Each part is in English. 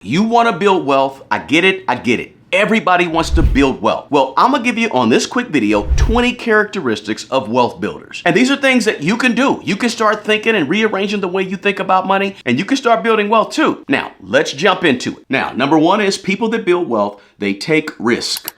You want to build wealth. I get it. I get it. Everybody wants to build wealth. Well, I'm going to give you on this quick video 20 characteristics of wealth builders. And these are things that you can do. You can start thinking and rearranging the way you think about money, and you can start building wealth too. Now, let's jump into it. Now, number one is people that build wealth, they take risk.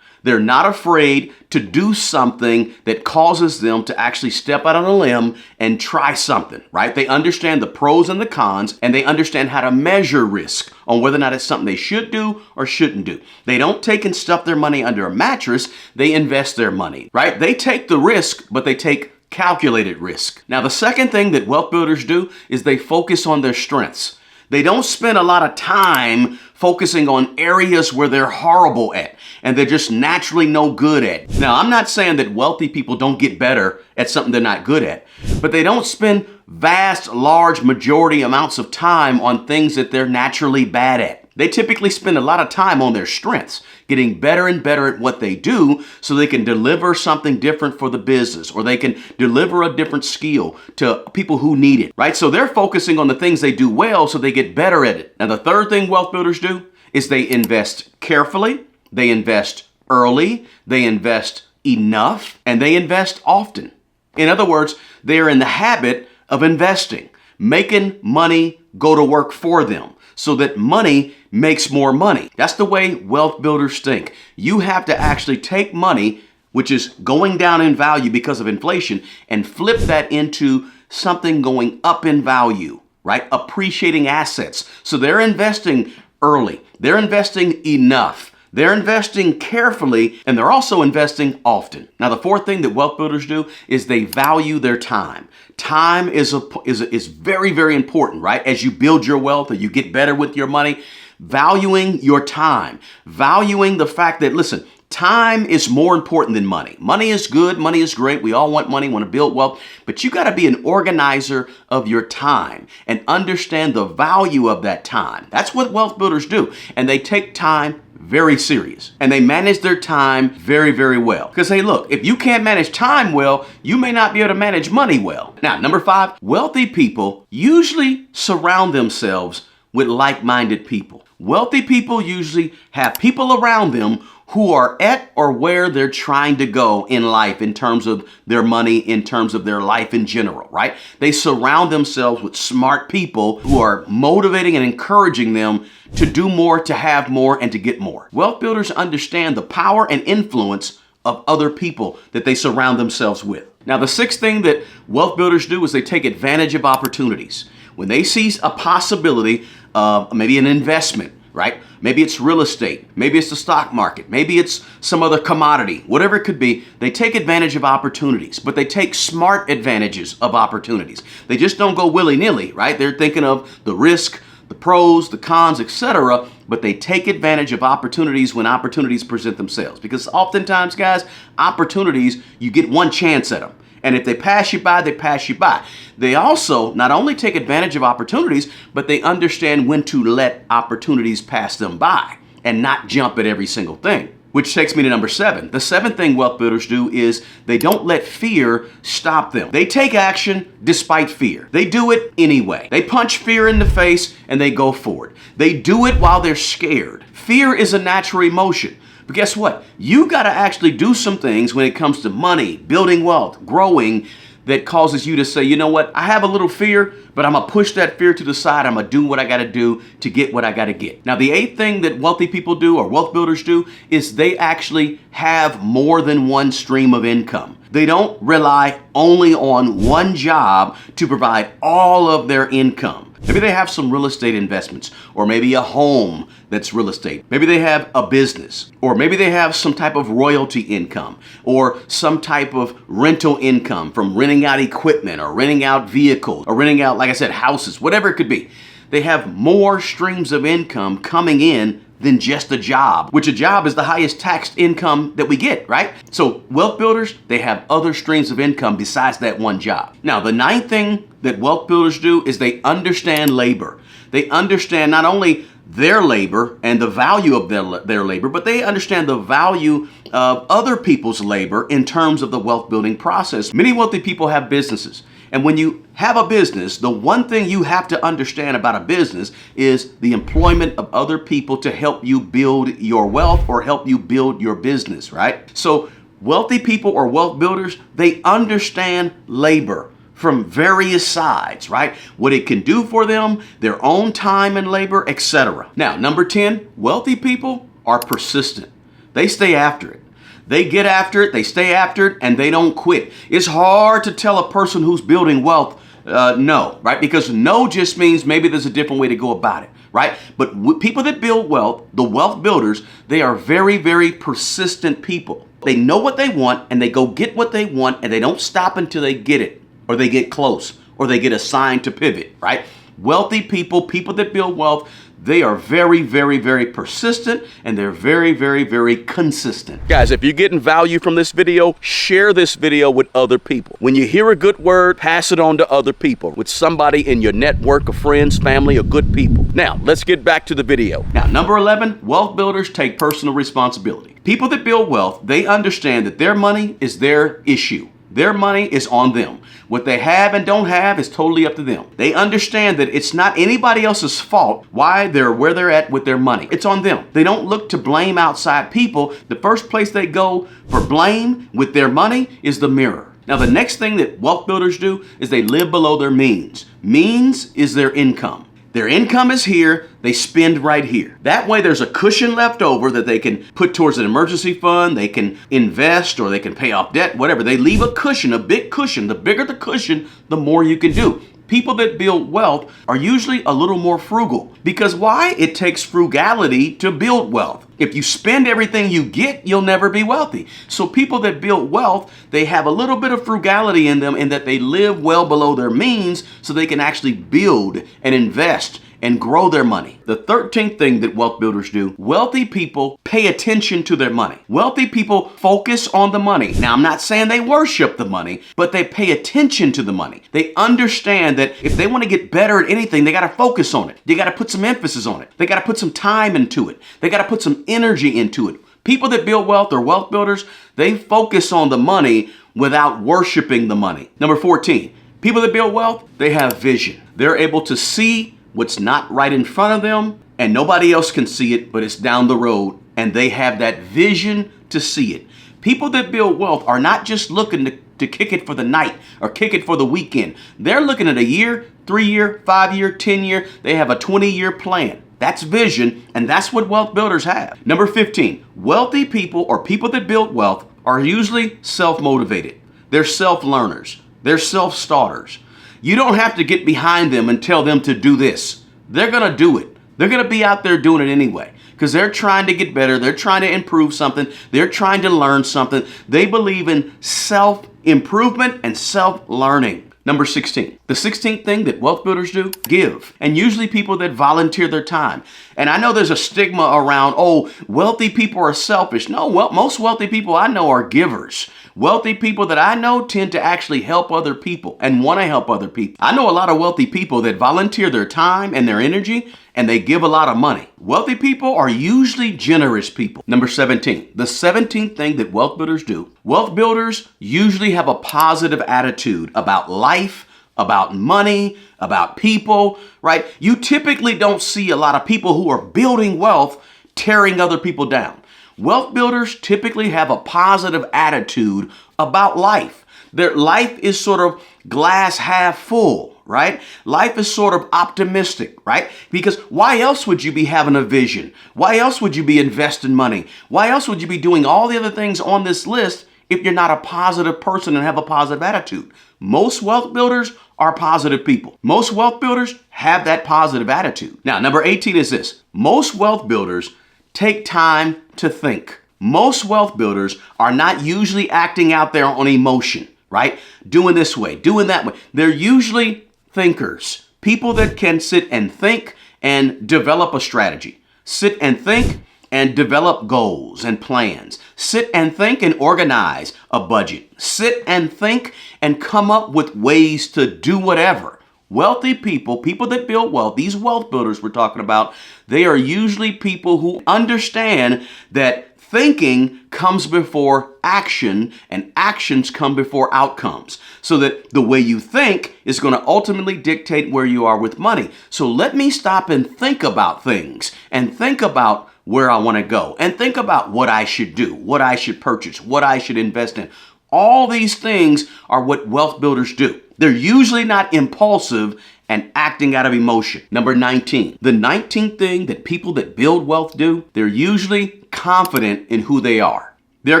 They're not afraid to do something that causes them to actually step out on a limb and try something, right? They understand the pros and the cons, and they understand how to measure risk on whether or not it's something they should do or shouldn't do. They don't take and stuff their money under a mattress. They invest their money, right? They take the risk, but they take calculated risk. Now, the second thing that wealth builders do is they focus on their strengths. They don't spend a lot of time focusing on areas where they're horrible at and they're just naturally no good at. Now, I'm not saying that wealthy people don't get better at something they're not good at, but they don't spend vast, large majority amounts of time on things that they're naturally bad at. They typically spend a lot of time on their strengths, getting better and better at what they do so they can deliver something different for the business, or they can deliver a different skill to people who need it, right? So they're focusing on the things they do well so they get better at it. Now, the third thing wealth builders do is they invest carefully, they invest early, they invest enough, and they invest often. In other words, they're in the habit of investing, making money go to work for them, so that money makes more money. That's the way wealth builders think. You have to actually take money, which is going down in value because of inflation, and flip that into something going up in value, right? Appreciating assets. So they're investing early. They're investing enough. They're investing carefully, and they're also investing often. Now, the fourth thing that wealth builders do is they value their time. Time is very, very important, right? As you build your wealth or you get better with your money, valuing your time, valuing the fact that, listen, time is more important than money. Money is good. Money is great. We all want money, want to build wealth, but you got to be an organizer of your time and understand the value of that time. That's what wealth builders do. And they take time very serious, and they manage their time very, very well. Because hey, look, if you can't manage time well, you may not be able to manage money well. Now, number five, wealthy people usually surround themselves with like-minded people. Wealthy people usually have people around them who are at or where they're trying to go in life in terms of their money, in terms of their life in general, right? They surround themselves with smart people who are motivating and encouraging them to do more, to have more, and to get more. Wealth builders understand the power and influence of other people that they surround themselves with. Now, the sixth thing that wealth builders do is they take advantage of opportunities. When they see a possibility of maybe an investment, right? Maybe it's real estate. Maybe it's the stock market. Maybe it's some other commodity. Whatever it could be, they take advantage of opportunities, but they take smart advantages of opportunities. They just don't go willy-nilly, right? They're thinking of the risk, the pros, the cons, etc., but they take advantage of opportunities when opportunities present themselves. Because oftentimes, guys, opportunities, you get one chance at them. And if they pass you by, they pass you by. They also not only take advantage of opportunities, but they understand when to let opportunities pass them by and not jump at every single thing. Which takes me to number seven. The seventh thing wealth builders do is they don't let fear stop them. They take action despite fear. They do it anyway. They punch fear in the face and they go forward. They do it while they're scared. Fear is a natural emotion. But guess what? You got to actually do some things when it comes to money, building wealth, growing, that causes you to say, you know what? I have a little fear, but I'm going to push that fear to the side. I'm going to do what I got to do to get what I got to get. Now, the eighth thing that wealthy people do or wealth builders do is they actually have more than one stream of income. They don't rely only on one job to provide all of their income. Maybe they have some real estate investments, or maybe a home that's real estate. Maybe they have a business, or maybe they have some type of royalty income, or some type of rental income from renting out equipment, or renting out vehicles, or renting out, like I said, houses, whatever it could be. They have more streams of income coming in than just a job, which a job is the highest taxed income that we get, right? So wealth builders, they have other streams of income besides that one job. Now, the ninth thing that wealth builders do is they understand labor. They understand not only their labor and the value of their labor, but they understand the value of other people's labor in terms of the wealth building process. Many wealthy people have businesses, And when you have a business, the one thing you have to understand about a business is the employment of other people to help you build your wealth or help you build your business, right? So wealthy people or wealth builders, they understand labor from various sides, right? What it can do for them, their own time and labor, etc. Now, number 10, wealthy people are persistent. They stay after it. They get after it, they stay after it, and they don't quit. It's hard to tell a person who's building wealth no, right? Because no just means maybe there's a different way to go about it, right? But people that build wealth, the wealth builders, they are very, very persistent people. They know what they want and they go get what they want and they don't stop until they get it or they get close or they get assigned to pivot, right? Wealthy people, people that build wealth, they are very, very, very persistent and they're very, very, very consistent. Guys, if you're getting value from this video, share this video with other people. When you hear a good word, pass it on to other people, with somebody in your network of friends, family, or good people. Now, let's get back to the video. Now, number 11, wealth builders take personal responsibility. People that build wealth, they understand that their money is their issue. Their money is on them. What they have and don't have is totally up to them. They understand that it's not anybody else's fault why they're where they're at with their money. It's on them. They don't look to blame outside people. The first place they go for blame with their money is the mirror. Now, the next thing that wealth builders do is they live below their means. Means is their income. Their income is here, they spend right here. That way there's a cushion left over that they can put towards an emergency fund, they can invest, or they can pay off debt, whatever. They leave a cushion, a big cushion. The bigger the cushion, the more you can do. People that build wealth are usually a little more frugal. Because why? It takes frugality to build wealth. If you spend everything you get, you'll never be wealthy. So people that build wealth, they have a little bit of frugality in them in that they live well below their means so they can actually build and invest and grow their money. The 13th thing that wealth builders do, wealthy people pay attention to their money. Wealthy people focus on the money. Now, I'm not saying they worship the money, but they pay attention to the money. They understand that if they want to get better at anything, they got to focus on it. They got to put some emphasis on it. They got to put some time into it. They got to put some energy into it. People that build wealth or wealth builders, they focus on the money without worshiping the money. Number 14, people that build wealth, they have vision. They're able to see what's not right in front of them, and nobody else can see it, but it's down the road, and they have that vision to see it. People that build wealth are not just looking to kick it for the night or kick it for the weekend. They're looking at a year, 3-year, 5-year, 10-year. They have a 20-year plan. That's vision, and that's what wealth builders have. Number 15, wealthy people or people that build wealth are usually self-motivated. They're self-learners. They're self-starters. You don't have to get behind them and tell them to do this. They're going to do it. They're going to be out there doing it anyway because they're trying to get better. They're trying to improve something. They're trying to learn something. They believe in self-improvement and self-learning. Number 16, the 16th thing that wealth builders do, give. And usually people that volunteer their time. And I know there's a stigma around, oh, wealthy people are selfish. No, most wealthy people I know are givers. Wealthy people that I know tend to actually help other people and want to help other people. I know a lot of wealthy people that volunteer their time and their energy and they give a lot of money. Wealthy people are usually generous people. Number 17, the 17th thing that wealth builders do. Wealth builders usually have a positive attitude about life, about money, about people, right? You typically don't see a lot of people who are building wealth tearing other people down. Wealth builders typically have a positive attitude about life. Their life is sort of glass half full, right? Life is sort of optimistic, right? Because why else would you be having a vision? Why else would you be investing money? Why else would you be doing all the other things on this list if you're not a positive person and have a positive attitude? Most wealth builders are positive people. Most wealth builders have that positive attitude. Now, number 18 is this. Most wealth builders take time to think. Most wealth builders are not usually acting out there on emotion, right? Doing this way, doing that way. They're usually thinkers, people that can sit and think and develop a strategy. Sit and think and develop goals and plans. Sit and think and organize a budget. Sit and think and come up with ways to do whatever. Wealthy people, people that build wealth, these wealth builders we're talking about, they are usually people who understand that thinking comes before action, and actions come before outcomes. So that the way you think is going to ultimately dictate where you are with money. So let me stop and think about things and think about where I want to go and think about what I should do, what I should purchase, what I should invest in. All these things are what wealth builders do. They're usually not impulsive and acting out of emotion. Number 19. The 19th thing that people that build wealth do, they're usually confident in who they are. They're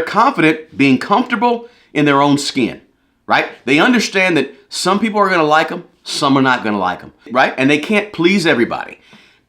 confident being comfortable in their own skin, right? They understand that some people are going to like them, some are not going to like them, right? And they can't please everybody.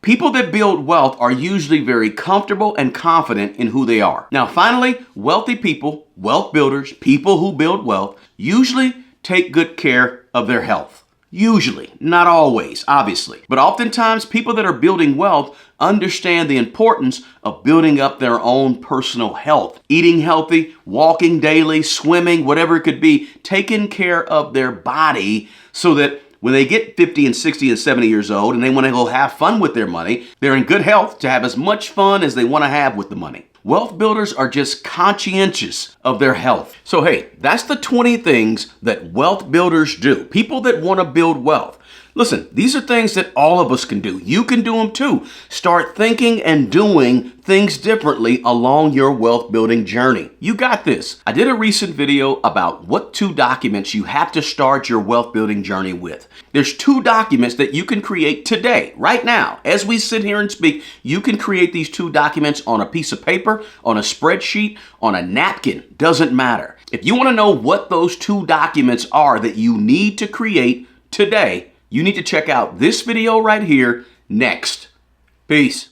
People that build wealth are usually very comfortable and confident in who they are. Now, finally, wealthy people, wealth builders, people who build wealth, usually take good care of their health. Usually, not always, obviously. But oftentimes, people that are building wealth understand the importance of building up their own personal health. Eating healthy, walking daily, swimming, whatever it could be, taking care of their body so that when they get 50 and 60 and 70 years old and they want to go have fun with their money, they're in good health to have as much fun as they want to have with the money. Wealth builders are just conscientious of their health. So hey, that's the 20 things that wealth builders do. People that want to build wealth. Listen, these are things that all of us can do. You can do them too. Start thinking and doing things differently along your wealth building journey. You got this. I did a recent video about what 2 documents you have to start your wealth building journey with. There's 2 documents that you can create today, right now. As we sit here and speak, you can create these 2 documents on a piece of paper, on a spreadsheet, on a napkin. Doesn't matter. If you want to know what those 2 documents are that you need to create today, you need to check out this video right here next. Peace.